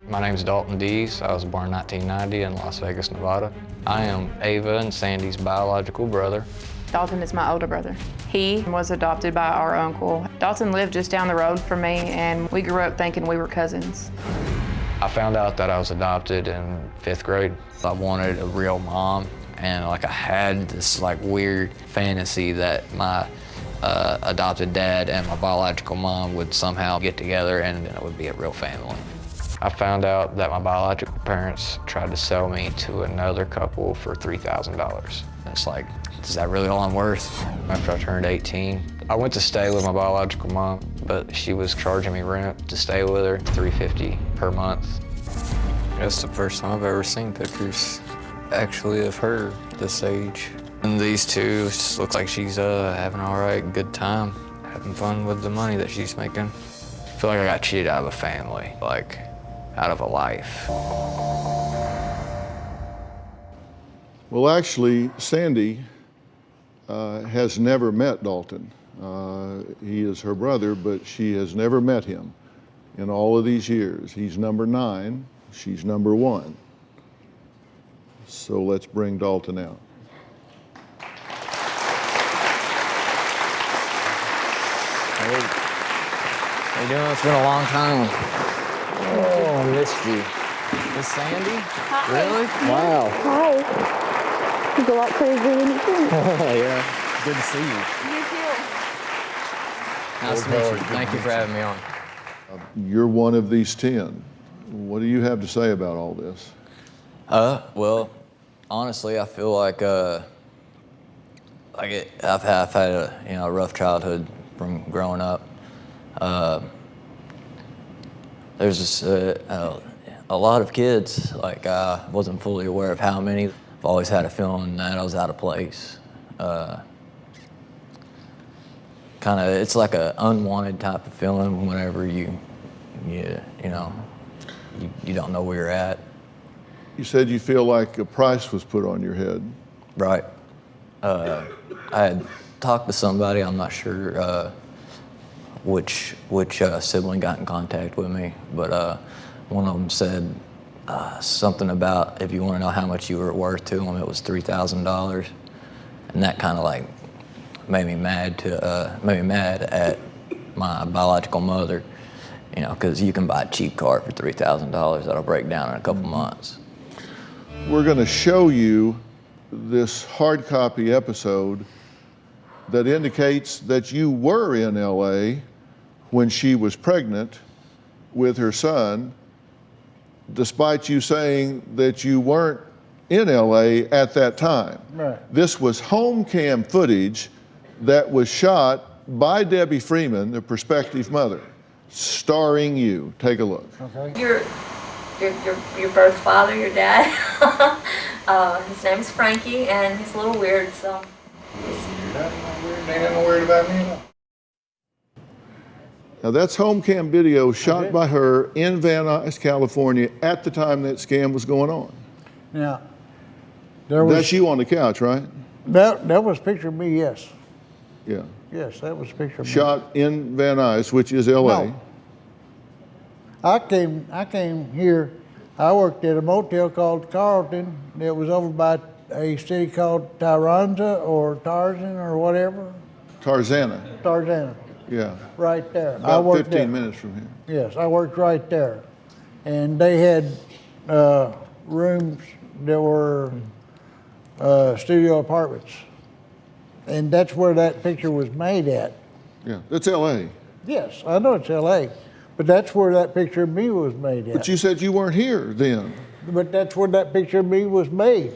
My name's Dalton Dees. I was born in 1990 in Las Vegas, Nevada. I am Ava and Sandy's biological brother. Dalton is my older brother. He was adopted by our uncle. Dalton lived just down the road from me, and we grew up thinking we were cousins. I found out that I was adopted in 5th grade. I wanted a real mom, and I had this weird fantasy that my adopted dad and my biological mom would somehow get together and it would be a real family. I found out that my biological parents tried to sell me to another couple for $3,000. It's like, is that really all I'm worth? After I turned 18, I went to stay with my biological mom, but she was charging me rent to stay with her, $350 per month. That's the first time I've ever seen pictures, actually, of her this age. And these two just look like she's having all right, good time, having fun with the money that she's making. I feel like I got cheated out of a family, out of a life. Well, actually, Sandy has never met Dalton. He is her brother, but she has never met him in all of these years. He's number 9, she's number 1. So let's bring Dalton out. Hey, how you doing? It's been a long time. Oh, I missed you. Is Sandy? Hi. Really? Wow. Hi. He's a lot crazier than you think. Yeah. Good to see you. You too. Nice to meet you. Thank you for having me on. You're one of these 10. What do you have to say about all this? Well, honestly, I feel like I've had a rough childhood from growing up. There's just a lot of kids. I wasn't fully aware of how many. I've always had a feeling that I was out of place. It's like an unwanted type of feeling whenever you don't know where you're at. You said you feel like a price was put on your head. Right. I had talked to somebody, I'm not sure which sibling got in contact with me, but one of them said something about if you want to know how much you were worth to them, it was $3,000, and that kind of made me mad at my biological mother, because you can buy a cheap car for $3,000 that'll break down in a couple months. We're going to show you this hard copy episode that indicates that you were in LA when she was pregnant with her son, despite you saying that you weren't in LA at that time. Right. This was home cam footage that was shot by Debbie Freeman, the prospective mother, starring you. Take a look. Okay. Your birth father, your dad. His name's Frankie, and he's a little weird, so. They ain't no worried about me at all. Now that's home cam video shot by her in Van Nuys, California at the time that scam was going on. Now, there was That's you on the couch, right? that was a picture of me, yes. Yeah. Yes, that was a picture of me. Shot in Van Nuys, which is LA. No. I came here, I worked at a motel called Carlton that was over by a city called Tyranza or Tarzan or whatever. Tarzana. Tarzana, Yeah. right there. I About worked 15 there. minutes from here. Yes, I worked right there. And they had rooms that were studio apartments. And that's where that picture was made at. Yeah, that's LA. Yes, I know it's LA, but that's where that picture of me was made at. But you said you weren't here then. But that's where that picture of me was made.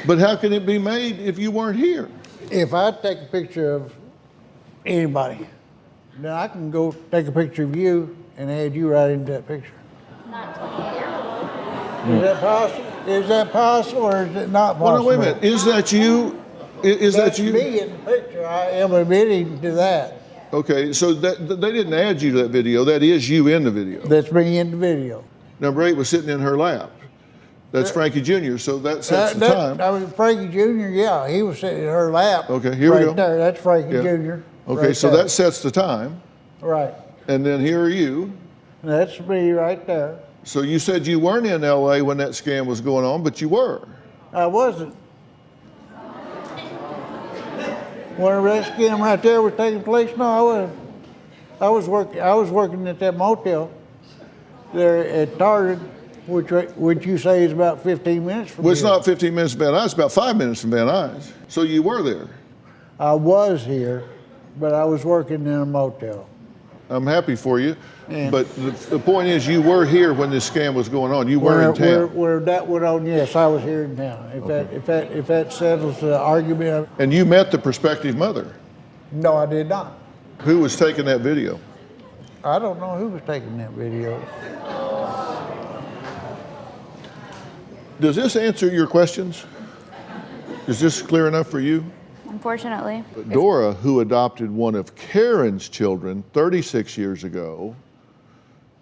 But how can it be made if you weren't here? If I take a picture of anybody, then I can go take a picture of you and add you right into that picture. Is that possible? Is that possible, or is it not possible? Well, no, wait a minute. Is that you? Is That's that you? me in the picture. I am admitting to that. Okay, so they didn't add you to that video. That is you in the video. That's me in the video. Number 8 was sitting in her lap. That's Frankie Jr., so that sets the time. I mean, Frankie Jr., yeah, he was sitting in her lap. Okay, here we right go. There, that's Frankie Yeah. Jr. Okay, right so there. that sets the time. Right. And then here are you. That's me right there. So you said you weren't in LA when that scam was going on, but you were. I wasn't. When that scam right there was taking place, no, I wasn't. I was working at that motel there at Target, which you say is about 15 minutes from Well, it's here. not 15 minutes from Van Nuys, it's about 5 minutes from Van Nuys. So you were there. I was here, but I was working in a motel. I'm happy for you. Yeah. But the point is, you were here when this scam was going on. You were in town. Where that went on, yes, I was here in town. If that settles the argument. And you met the prospective mother. No, I did not. Who was taking that video? I don't know who was taking that video. Does this answer your questions? Is this clear enough for you? Unfortunately. Dora, who adopted one of Karen's children 36 years ago,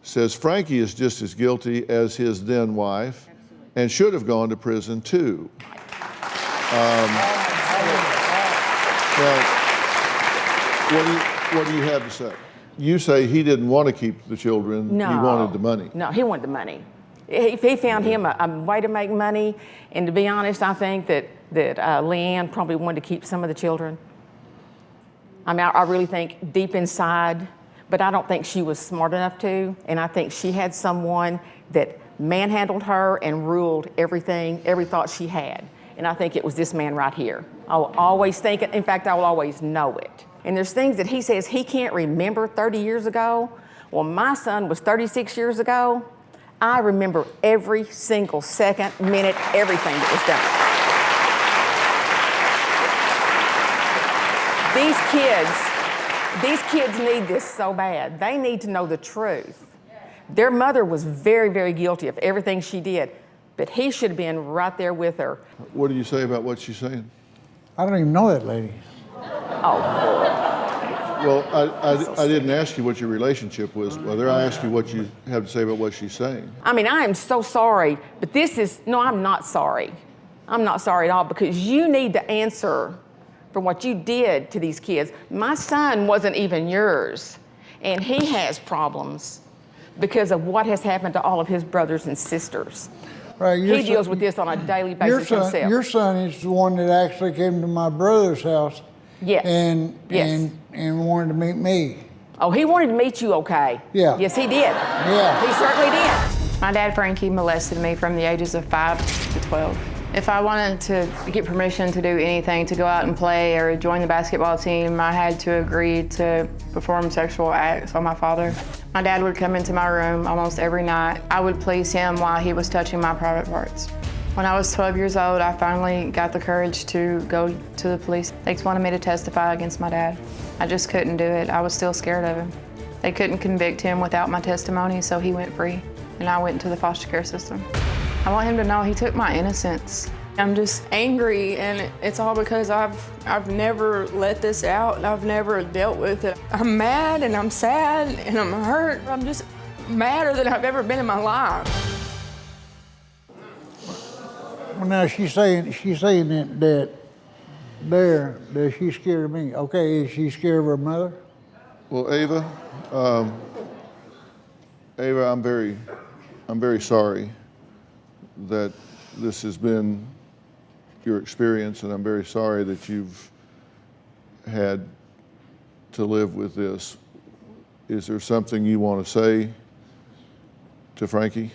says Frankie is just as guilty as his then wife and should have gone to prison too. What do you have to say? You say he didn't want to keep the children, No. he wanted the money. No, he wanted the money. If he found him a way to make money, and to be honest, I think that Leanne probably wanted to keep some of the children. I mean, I really think deep inside, but I don't think she was smart enough to, and I think she had someone that manhandled her and ruled everything, every thought she had. And I think it was this man right here. I'll always think it. In fact, I will always know it. And there's things that he says he can't remember 30 years ago. Well, my son was 36 years ago. I remember every single second, minute, everything that was done. These kids need this so bad. They need to know the truth. Their mother was very, very guilty of everything she did, but he should have been right there with her. What do you say about what she's saying? I don't even know that lady. Oh, Well, I didn't ask you what your relationship was, whether I asked you what you have to say about what she's saying. I mean, I am so sorry, but no, I'm not sorry. I'm not sorry at all, because you need to answer for what you did to these kids. My son wasn't even yours, and he has problems because of what has happened to all of his brothers and sisters. Right, He deals with this on a daily basis himself. Your son is the one that actually came to my brother's house. Yes. And wanted to meet me. Oh, he wanted to meet you, okay? Yeah. Yes, he did. Yeah. He certainly did. My dad, Frankie, molested me from the ages of 5 to 12. If I wanted to get permission to do anything, to go out and play or join the basketball team, I had to agree to perform sexual acts on my father. My dad would come into my room almost every night. I would please him while he was touching my private parts. When I was 12 years old, I finally got the courage to go to the police. They wanted me to testify against my dad. I just couldn't do it. I was still scared of him. They couldn't convict him without my testimony, so he went free, and I went into the foster care system. I want him to know he took my innocence. I'm just angry, and it's all because I've never let this out, and I've never dealt with it. I'm mad, and I'm sad, and I'm hurt. I'm just madder than I've ever been in my life. Well, now she's saying that she's scared of me. Okay, is she scared of her mother? Well, Ava, I'm very sorry that this has been your experience, and I'm very sorry that you've had to live with this. Is there something you want to say to Frankie?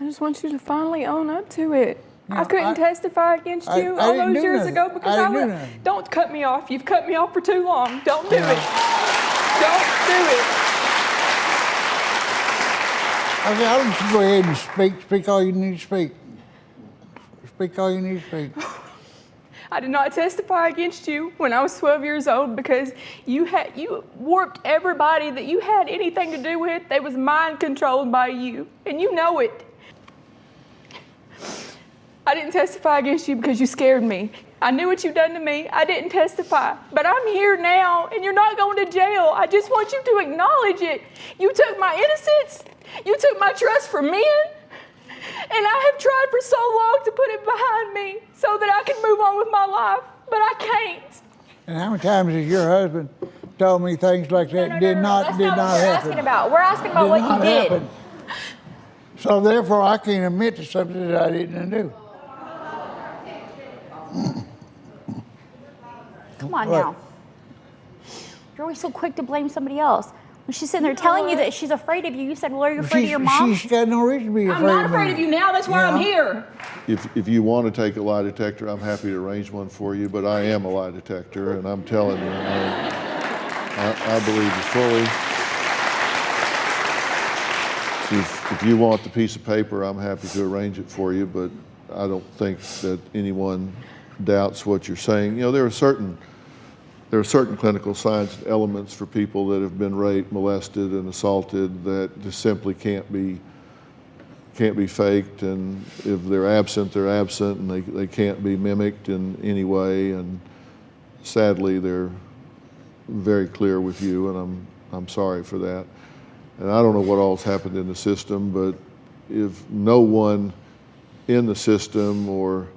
I just want you to finally own up to it. No, I couldn't testify against you I all didn't those do years nothing. ago because I didn't do nothing. Don't cut me off. You've cut me off for too long. Don't do it. Don't do it. Okay, I'll let you go ahead and speak all you need to speak. Speak all you need to speak. I did not testify against you when I was 12 years old because you warped everybody that you had anything to do with. They was mind controlled by you, and you know it. I didn't testify against you because you scared me. I knew what you'd done to me. I didn't testify, but I'm here now, and you're not going to jail. I just want you to acknowledge it. You took my innocence. You took my trust for men. And I have tried for so long to put it behind me so that I can move on with my life, but I can't. And how many times has your husband told me things like that. No, Did not that's not what we're happen. asking about. We're asking about Did what not you did. happen. So therefore, I can't admit to something that I didn't do. Come on What? now. You're always so quick to blame somebody else. When she's sitting there telling you that she's afraid of you, you said, well, are you afraid of your mom? She's got no reason to be afraid I'm not of me. afraid of you now. That's why I'm Yeah. here. If you want to take a lie detector, I'm happy to arrange one for you, but I am a lie detector, and I'm telling you, I believe you fully. If you want the piece of paper, I'm happy to arrange it for you, but I don't think that anyone doubts what you're saying. You know, there are certain clinical signs and elements for people that have been raped, molested, and assaulted that just simply can't be faked, and if they're absent, and they can't be mimicked in any way, and sadly, they're very clear with you, and I'm sorry for that. And I don't know what all's happened in the system, but if no one in the system or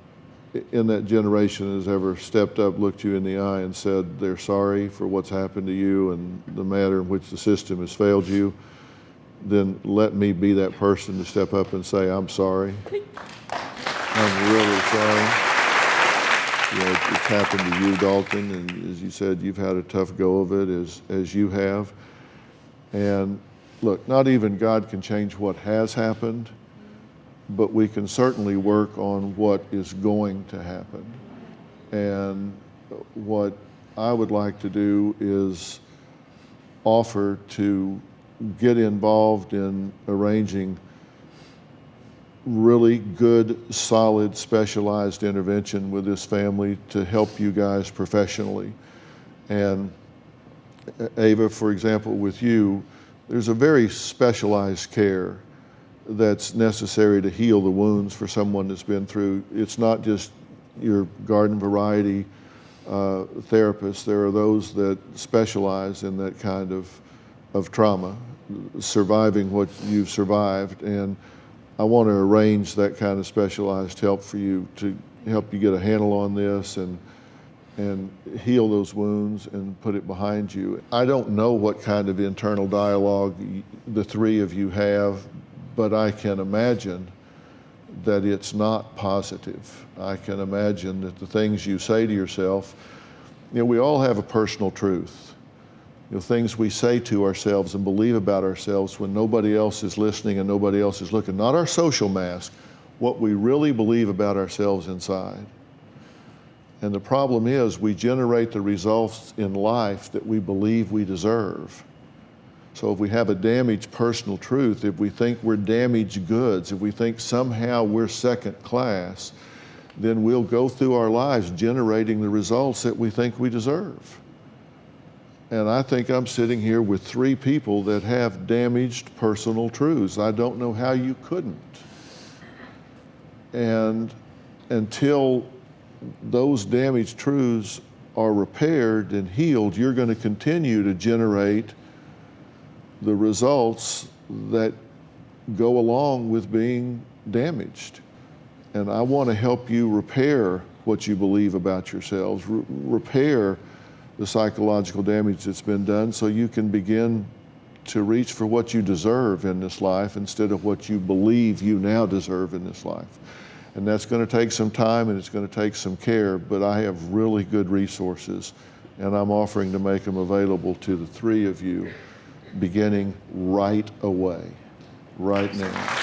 in that generation has ever stepped up, looked you in the eye and said they're sorry for what's happened to you and the manner in which the system has failed you, then let me be that person to step up and say, I'm sorry. I'm really sorry. You know, it's happened to you, Dalton, and as you said, you've had a tough go of it as you have. And look, not even God can change what has happened, but we can certainly work on what is going to happen. And what I would like to do is offer to get involved in arranging really good, solid, specialized intervention with this family to help you guys professionally. And Ava, for example, with you, there's a very specialized care that's necessary to heal the wounds for someone that's been through. It's not just your garden variety therapists. There are those that specialize in that kind of trauma, surviving what you've survived. And I want to arrange that kind of specialized help for you to help you get a handle on this and heal those wounds and put it behind you. I don't know what kind of internal dialogue the three of you have, but I can imagine that it's not positive. I can imagine that the things you say to yourself, you know, we all have a personal truth. You know, things we say to ourselves and believe about ourselves when nobody else is listening and nobody else is looking. Not our social mask, what we really believe about ourselves inside. And the problem is we generate the results in life that we believe we deserve. So if we have a damaged personal truth, if we think we're damaged goods, if we think somehow we're second class, then we'll go through our lives generating the results that we think we deserve. And I think I'm sitting here with three people that have damaged personal truths. I don't know how you couldn't. And until those damaged truths are repaired and healed, you're going to continue to generate the results that go along with being damaged. And I want to help you repair what you believe about yourselves, repair the psychological damage that's been done so you can begin to reach for what you deserve in this life instead of what you believe you now deserve in this life. And that's going to take some time and it's going to take some care, but I have really good resources and I'm offering to make them available to the three of you beginning right away, right now.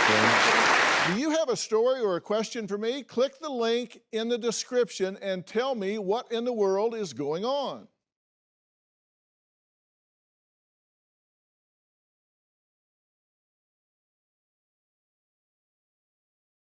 Okay? Do you have a story or a question for me? Click the link in the description and tell me what in the world is going on.